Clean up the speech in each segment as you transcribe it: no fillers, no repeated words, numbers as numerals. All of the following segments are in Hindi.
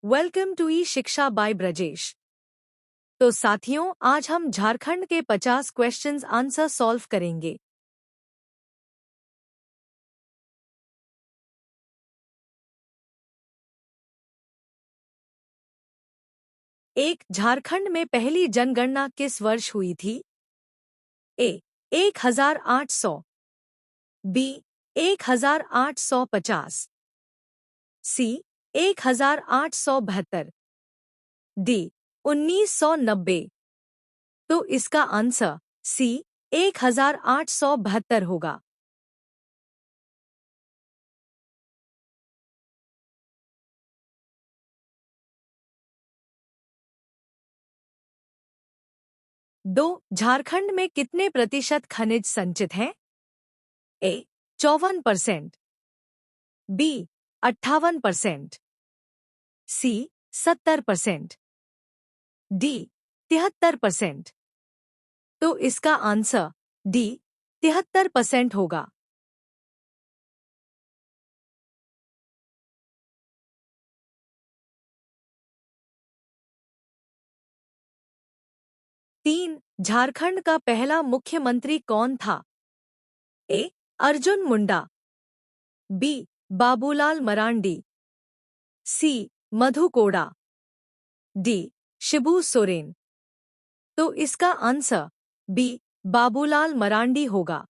वेलकम टू ई शिक्षा बाय ब्रजेश। तो साथियों, आज हम झारखंड के 50 क्वेश्चंस आंसर सॉल्व करेंगे। एक, झारखंड में पहली जनगणना किस वर्ष हुई थी? ए 1800, बी 1850, सी 1872, डी 1990। तो इसका आंसर सी 1872 होगा। दो, झारखंड में कितने प्रतिशत खनिज संचित हैं? ए 54%, बी 58%, सी 70%, डी 73%। तो इसका आंसर डी 73% होगा। तीन, झारखंड का पहला मुख्यमंत्री कौन था? ए अर्जुन मुंडा, बी बाबूलाल मरांडी, सी मधु कोड़ा, डी शिबू सोरेन। तो इसका आंसर बी बाबूलाल मरांडी होगा।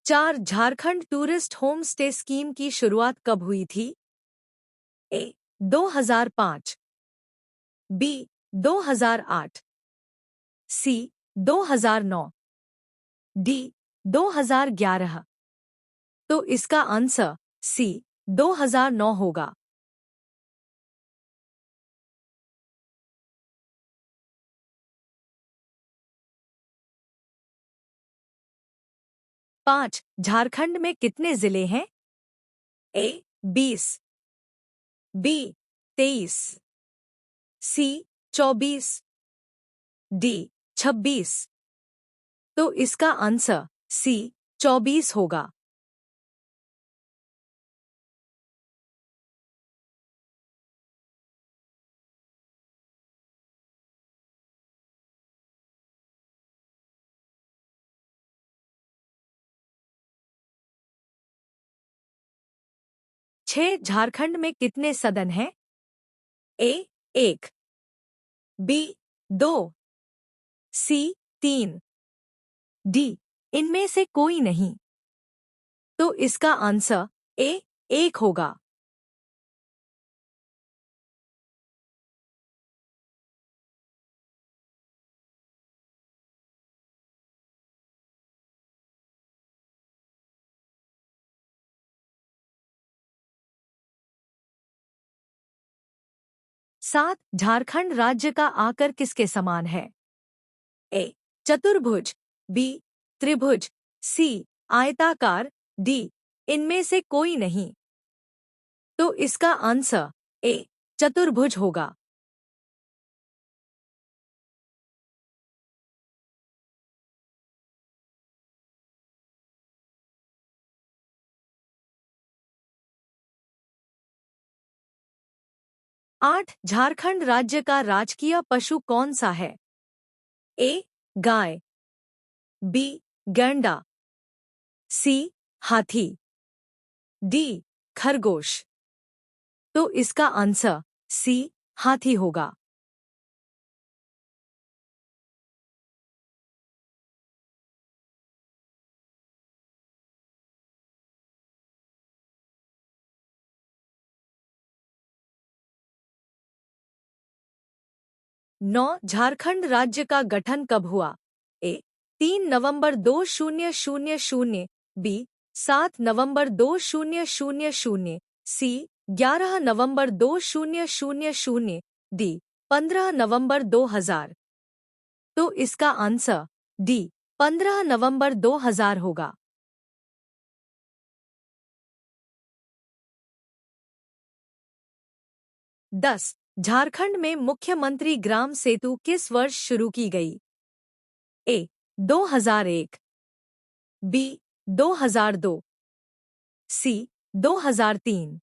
चार, Jharkhand tourist home stay scheme की शुरुआत कब हुई थी? ए 2005, बी 2008, सी 2009, डी 2011। तो इसका आंसर सी 2009 होगा। पाँच, झारखंड में कितने जिले हैं? ए 20, बी 23, सी 24, डी 26। तो इसका आंसर सी 24 होगा। छह, झारखंड में कितने सदन हैं? ए 1, बी 2, सी 3, डी इनमें से कोई नहीं। तो इसका आंसर ए 1 होगा। 7, झारखंड राज्य का आकार किसके समान है? ए चतुर्भुज, बी त्रिभुज, सी आयताकार, डी इनमें से कोई नहीं। तो इसका आंसर ए चतुर्भुज होगा। 8, झारखंड राज्य का राजकीय पशु कौन सा है? ए गाय, बी गैंडा, सी हाथी, डी खरगोश। तो इसका आंसर सी हाथी होगा। 9, झारखंड राज्य का गठन कब हुआ? ए 3 नवंबर 2000, बी 7 नवंबर 2000, सी 11 नवंबर 2000, डी 15 नवंबर 2000। तो इसका आंसर डी 15 नवंबर 2000 होगा। 10, झारखंड में मुख्यमंत्री ग्राम सेतु किस वर्ष शुरू की गई? ए 2001, बी 2002, सी 2003,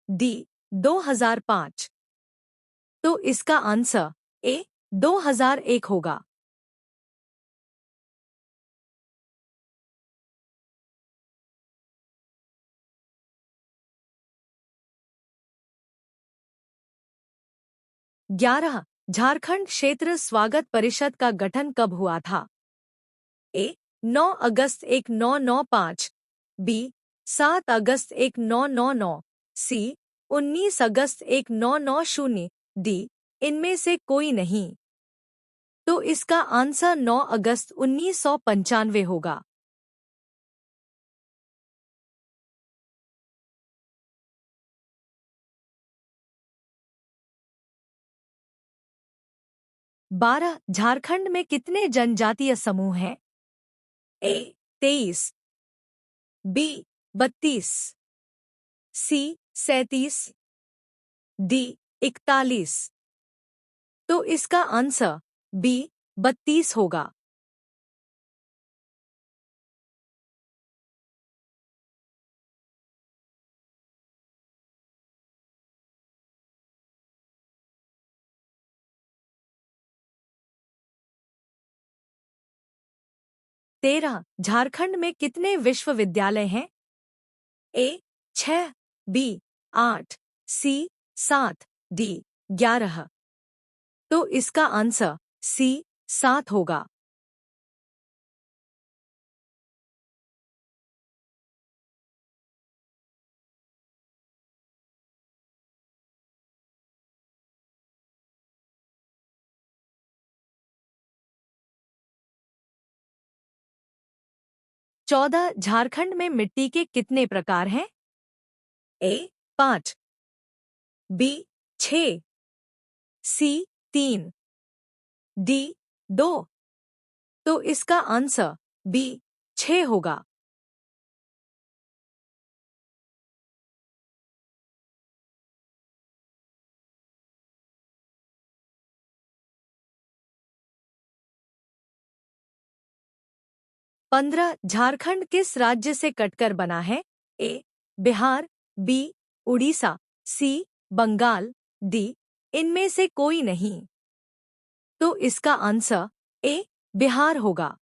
डी 2005। तो इसका आंसर ए 2001 होगा। ग्यारह, झारखंड क्षेत्र स्वागत परिषद का गठन कब हुआ था? ए 9 अगस्त 1995, बी 7 अगस्त 1999, सी 19 अगस्त 1990, डी इनमें से कोई नहीं। तो इसका आंसर 9 अगस्त 1995 होगा। 12, झारखंड में कितने जनजातीय समूह हैं? ए 23, बी 32, सी 37, डी 41। तो इसका आंसर बी 32 होगा। 13, झारखंड में कितने विश्वविद्यालय हैं? ए 6, बी 8, सी 7, डी 11। तो इसका आंसर सी 7 होगा। 14, झारखंड में मिट्टी के कितने प्रकार हैं? ए 5, बी 6, सी 3, डी 2। तो इसका आंसर बी 6 होगा। 15, झारखंड किस राज्य से कटकर बना है? ए बिहार, बी उड़ीसा, सी बंगाल, डी इनमें से कोई नहीं। तो इसका आंसर ए बिहार होगा।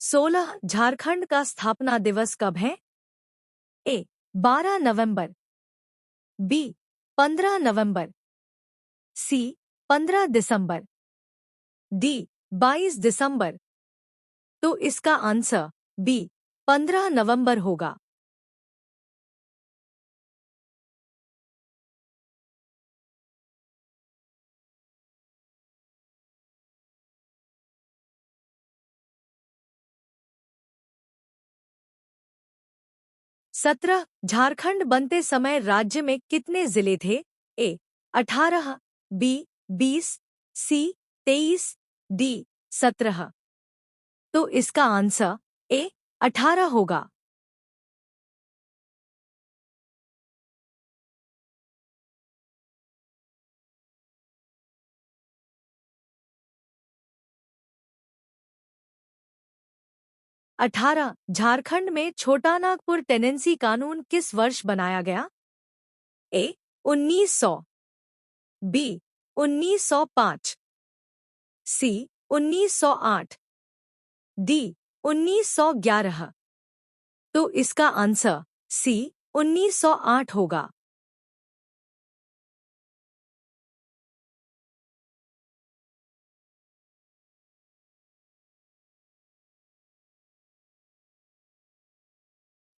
16, झारखंड का स्थापना दिवस कब है? ए 12 नवंबर, बी 15 नवंबर, सी 15 दिसंबर, डी 22 दिसंबर। तो इसका आंसर बी 15 नवंबर होगा। 17, झारखंड बनते समय राज्य में कितने जिले थे? ए 18, बी 20, सी 23, डी 17। तो इसका आंसर ए 18 होगा। 18, झारखंड में छोटा नागपुर टेनेंसी कानून किस वर्ष बनाया गया? ए 1900, बी 1905, सी 1908, डी 1911। तो इसका आंसर सी 1908 होगा।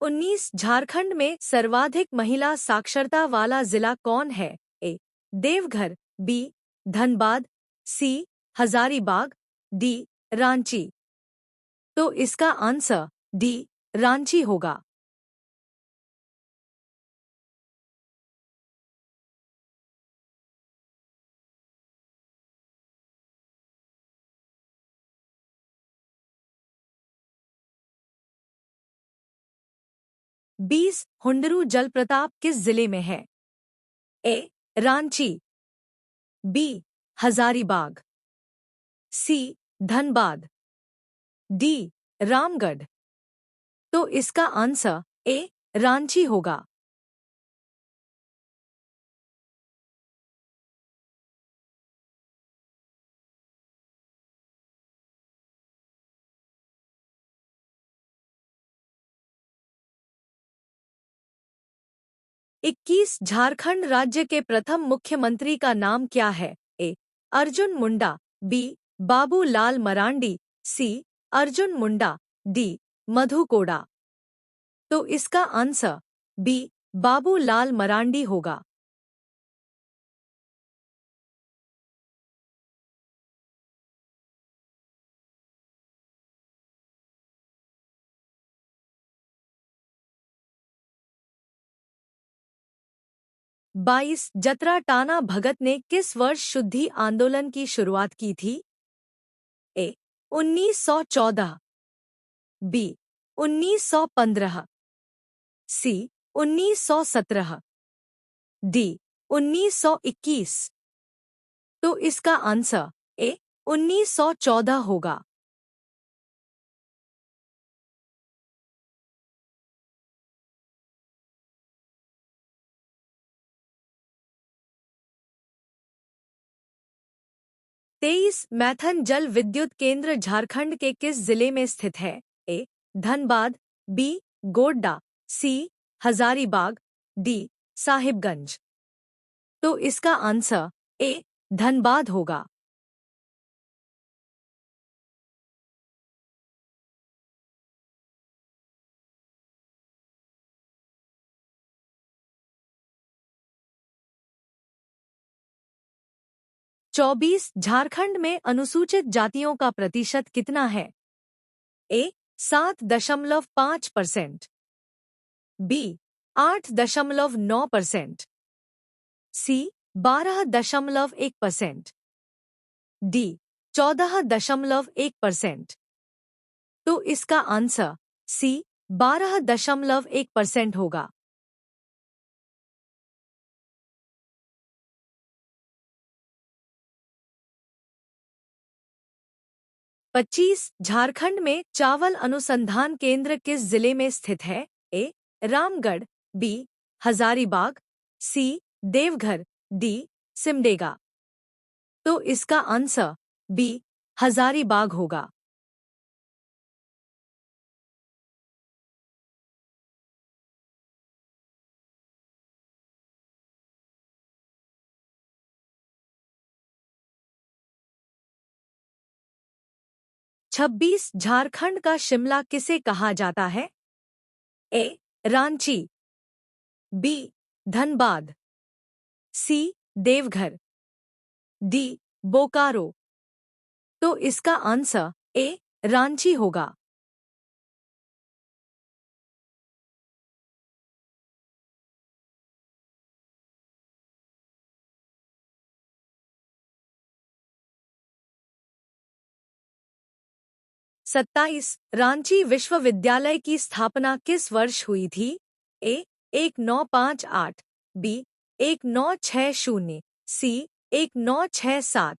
19, झारखंड में सर्वाधिक महिला साक्षरता वाला जिला कौन है? ए देवघर, बी धनबाद, सी हजारीबाग, डी रांची। तो इसका आंसर डी रांची होगा। 20 हुंडरू जलप्रपात किस जिले में है? ए. रांची, बी. हजारीबाग, सी. धनबाद, डी. रामगढ़। तो इसका आंसर ए. रांची होगा। 21 झारखंड राज्य के प्रथम मुख्यमंत्री का नाम क्या है? ए. अर्जुन मुंडा, बी. बाबू लाल मरांडी, सी. अर्जुन मुंडा, डी. मधु कोड़ा। तो इसका आंसर बी. बाबू लाल मरांडी होगा। 22 जतरा टाना भगत ने किस वर्ष शुद्धि आंदोलन की शुरुआत की थी? ए. 1914, बी. 1915, सी. 1917, डी. 1921। तो इसका आंसर ए. 1914 होगा। 23 मैथन जल विद्युत केंद्र झारखंड के किस जिले में स्थित है? ए. धनबाद, बी. गोड्डा, सी. हजारीबाग, डी. साहिबगंज। तो इसका आंसर ए. धनबाद होगा। 24 झारखंड में अनुसूचित जातियों का प्रतिशत कितना है? ए. 7.5%, बी. 8.9%, सी. 12.1%, डी. 14.1%। तो इसका आंसर सी. 12.1% होगा। 25 झारखंड में चावल अनुसंधान केंद्र किस जिले में स्थित है? ए. रामगढ़, बी. हजारीबाग, सी. देवघर, डी. सिमडेगा। तो इसका आंसर बी. हजारीबाग होगा। 26 झारखंड का शिमला किसे कहा जाता है? ए. रांची, बी. धनबाद, सी. देवघर, डी. बोकारो। तो इसका आंसर ए. रांची होगा। 27 रांची विश्वविद्यालय की स्थापना किस वर्ष हुई थी? ए. 1958, बी. 1960, सी. 1967,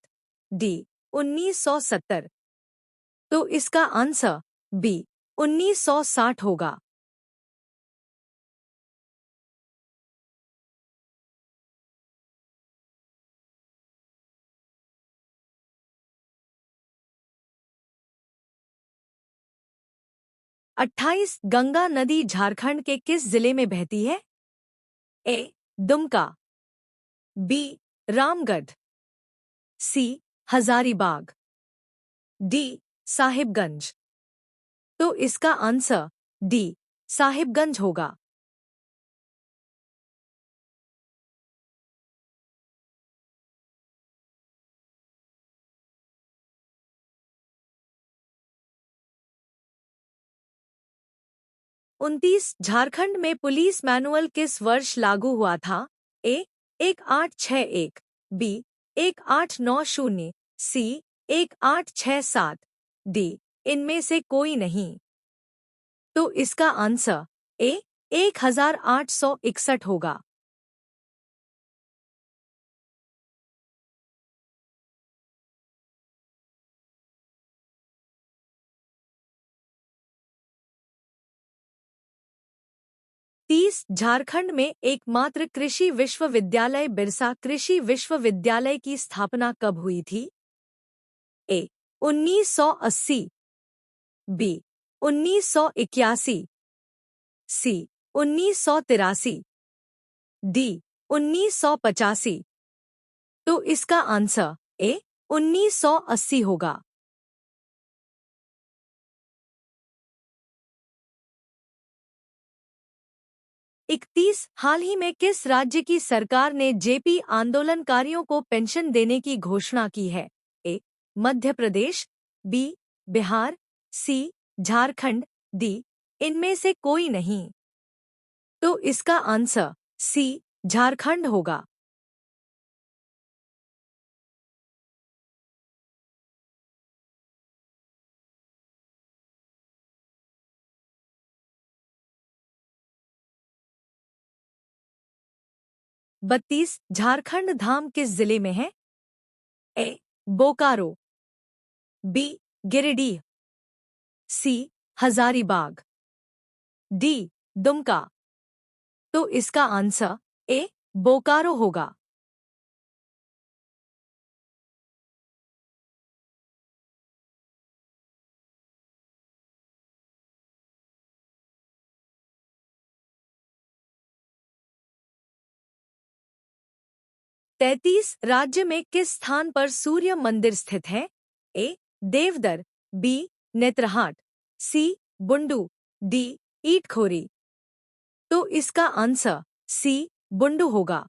डी. 1970। तो इसका आंसर बी. 1960 होगा। 28 गंगा नदी झारखंड के किस जिले में बहती है? ए. दुमका, बी. रामगढ़, सी. हजारीबाग, डी. साहिबगंज। तो इसका आंसर डी. साहिबगंज होगा। 29 झारखंड में पुलिस मैनुअल किस वर्ष लागू हुआ था? ए. 1861, बी. 1890, सी. 1867, डी. इनमें से कोई नहीं। तो इसका आंसर ए. 1861 होगा। तीस झारखंड में एकमात्र कृषि विश्वविद्यालय बिरसा कृषि विश्वविद्यालय की स्थापना कब हुई थी? ए 1980, बी 1981, सी 1983, डी 1985। तो इसका आंसर ए 1980 होगा। 31 हाल ही में किस राज्य की सरकार ने जेपी आंदोलनकारियों को पेंशन देने की घोषणा की है? ए मध्य प्रदेश, बी बिहार, सी झारखंड, डी इनमें से कोई नहीं। तो इसका आंसर सी झारखंड होगा। 32 झारखंड धाम किस जिले में है? ए बोकारो, बी गिरिडीह, सी हजारीबाग, डी दुमका। तो इसका आंसर ए बोकारो होगा। 33 राज्य में किस स्थान पर सूर्य मंदिर स्थित है? ए देवदर, बी नेत्रहाट, सी बुंडू, डी ईटखोरी। तो इसका आंसर सी बुंडू होगा।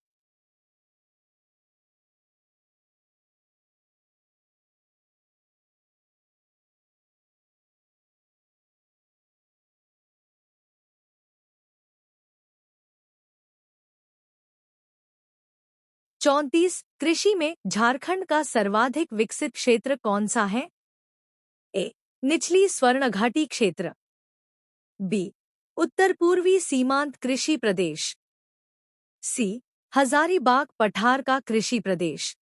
34 कृषि में झारखंड का सर्वाधिक विकसित क्षेत्र कौन सा है? ए निचली स्वर्ण घाटी क्षेत्र, बी उत्तर पूर्वी सीमांत कृषि प्रदेश, सी हजारीबाग पठार का कृषि प्रदेश,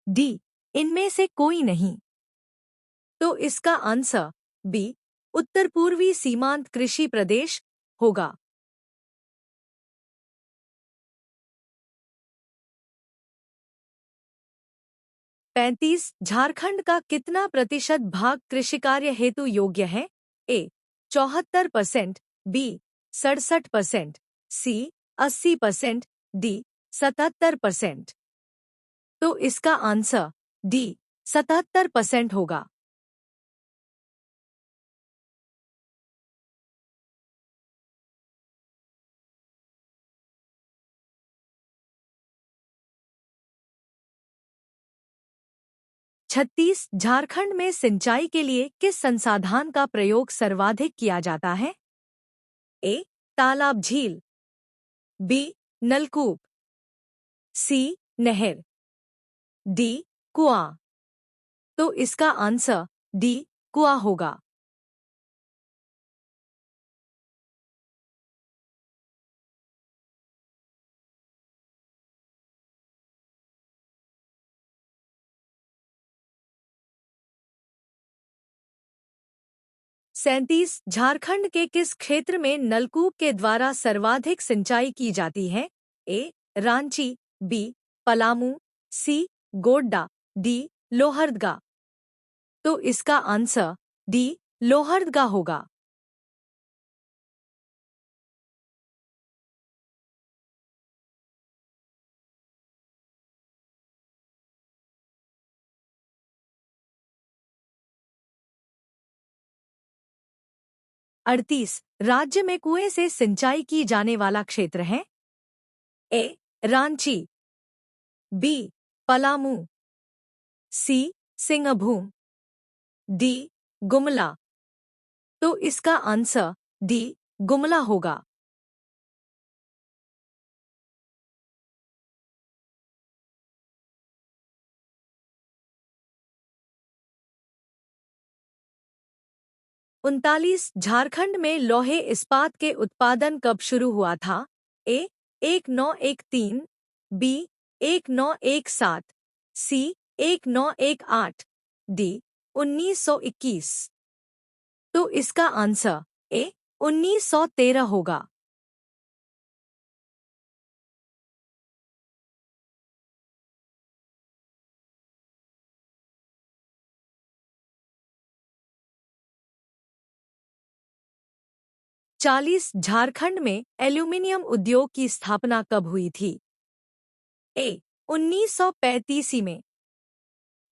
डी इनमें से कोई नहीं। तो इसका आंसर बी उत्तर पूर्वी सीमांत कृषि प्रदेश होगा। 35 झारखंड का कितना प्रतिशत भाग कृषि कार्य हेतु योग्य है? ए 74%, बी 67%, सी 80%, डी 77%। तो इसका आंसर डी 77% होगा। 36 झारखंड में सिंचाई के लिए किस संसाधन का प्रयोग सर्वाधिक किया जाता है? ए तालाब झील, बी नलकूप, सी नहर, डी कुआं। तो इसका आंसर डी कुआं होगा। 37 झारखंड के किस क्षेत्र में नलकूप के द्वारा सर्वाधिक सिंचाई की जाती है? ए रांची, बी पलामू, सी गोड्डा, डी लोहरदगा। तो इसका आंसर डी लोहरदगा होगा। 38 राज्य में कुएं से सिंचाई की जाने वाला क्षेत्र है? ए रांची, बी पलामू, सी सिंहभूम, डी गुमला। तो इसका आंसर डी गुमला होगा। 39 झारखंड में लोहे इस्पात के उत्पादन कब शुरू हुआ था? ए 1913, बी 1917, सी 1918, डी 1921। तो इसका आंसर ए 1913 होगा। 40 झारखंड में एल्यूमीनियम उद्योग की स्थापना कब हुई थी? ए 1935 में,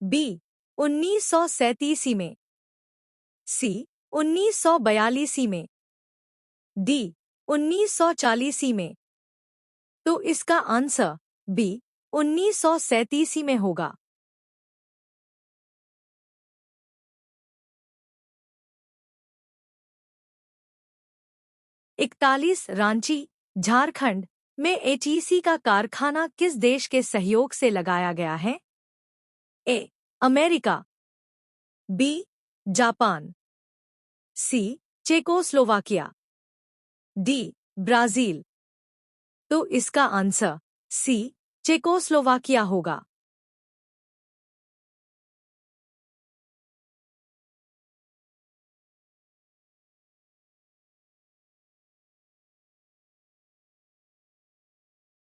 बी 1937 में, सी 1942 में, डी 1940 में। तो इसका आंसर बी 1937 में होगा। 41 रांची, झारखंड में एचईसी का कारखाना किस देश के सहयोग से लगाया गया है? A America, B Japan, C Czechoslovakia, D Brazil. तो इसका आंसर सी चेकोस्लोवाकिया होगा।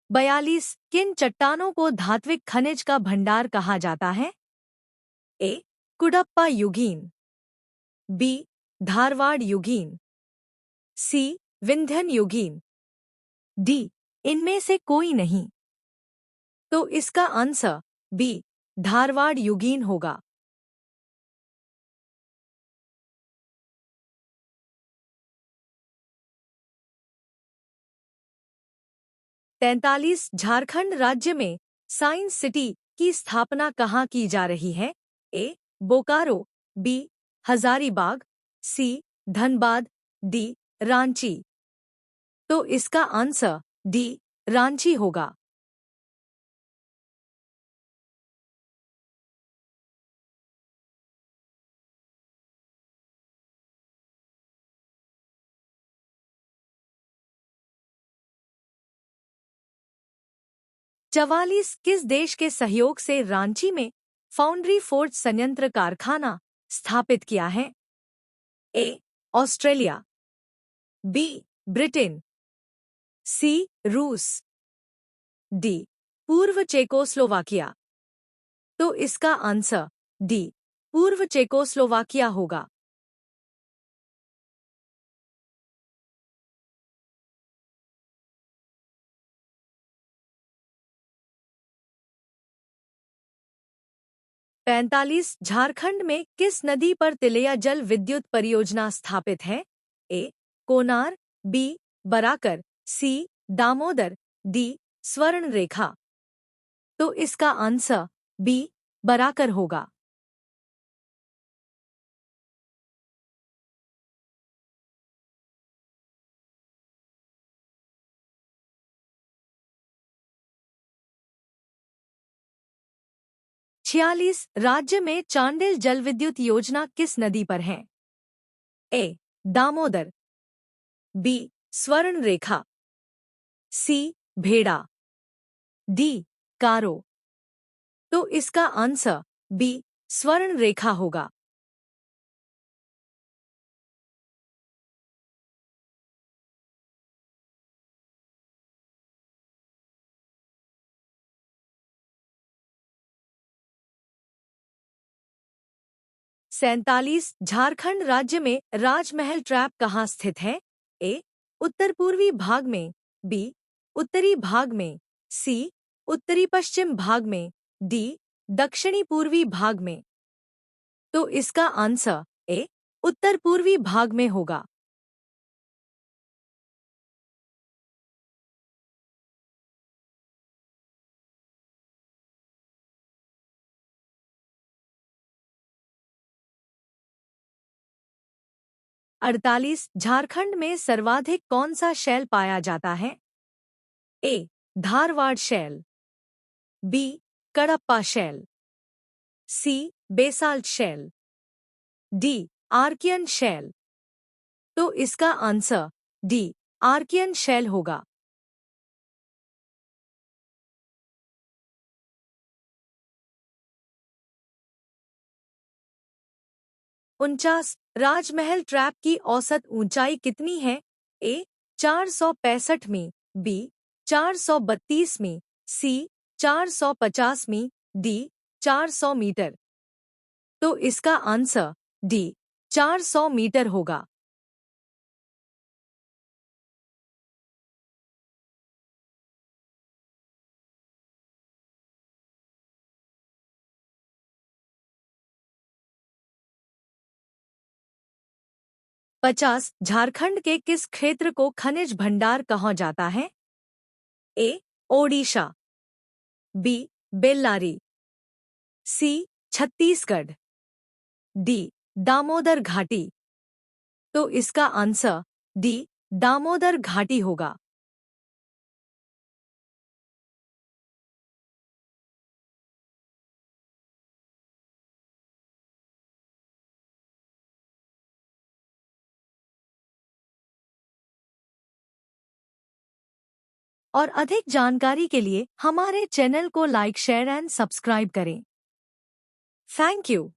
42 किन चट्टानों को धात्विक खनिज का भंडार कहा जाता है? ए कुडप्पा युगीन, बी धारवाड़ युगीन, सी विंध्यन युगीन, डी इनमें से कोई नहीं। तो इसका आंसर बी धारवाड़ युगीन होगा। 43 झारखंड राज्य में साइंस सिटी की स्थापना कहाँ की जा रही है? ए बोकारो, बी हजारीबाग, सी धनबाद, डी रांची। तो इसका आंसर डी रांची होगा। 44 किस देश के सहयोग से रांची में फाउंड्री फोर्ज संयंत्र कारखाना स्थापित किया है? ए ऑस्ट्रेलिया, बी ब्रिटेन, सी रूस, डी पूर्व चेकोस्लोवाकिया। तो इसका आंसर डी पूर्व चेकोस्लोवाकिया होगा। 45 झारखंड में किस नदी पर तिलैया जल विद्युत परियोजना स्थापित है? ए कोनार, बी बराकर, सी दामोदर, डी स्वर्ण रेखा। तो इसका आंसर बी बराकर होगा। 46 राज्य में चांडिल जलविद्युत योजना किस नदी पर है? ए दामोदर, बी स्वर्ण रेखा, सी भेड़ा, डी कारो। तो इसका आंसर बी स्वर्ण रेखा होगा। 47 झारखंड राज्य में राजमहल ट्रैप कहाँ स्थित है? ए उत्तर पूर्वी भाग में, बी उत्तरी भाग में, सी उत्तरी पश्चिम भाग में, डी दक्षिणी पूर्वी भाग में। तो इसका आंसर ए उत्तर पूर्वी भाग में होगा। 48 झारखंड में सर्वाधिक कौन सा शैल पाया जाता है? ए धारवाड़ शैल, बी कडप्पा शैल, सी बेसाल्ट शैल, डी आर्कियन शैल। तो इसका आंसर डी आर्कियन शेल होगा। 49 राजमहल ट्रैप की औसत ऊंचाई कितनी है? ए 465 में, बी 432 में, सी 450 में, डी 400 मीटर। तो इसका आंसर डी 400 मीटर होगा। 50 झारखंड के किस क्षेत्र को खनिज भंडार कहा जाता है? ए ओडिशा, बी बेल्लारी, सी छत्तीसगढ़, डी दामोदर घाटी। तो इसका आंसर डी दामोदर घाटी होगा। और अधिक जानकारी के लिए हमारे चैनल को लाइक शेयर एंड सब्सक्राइब करें। Thank you.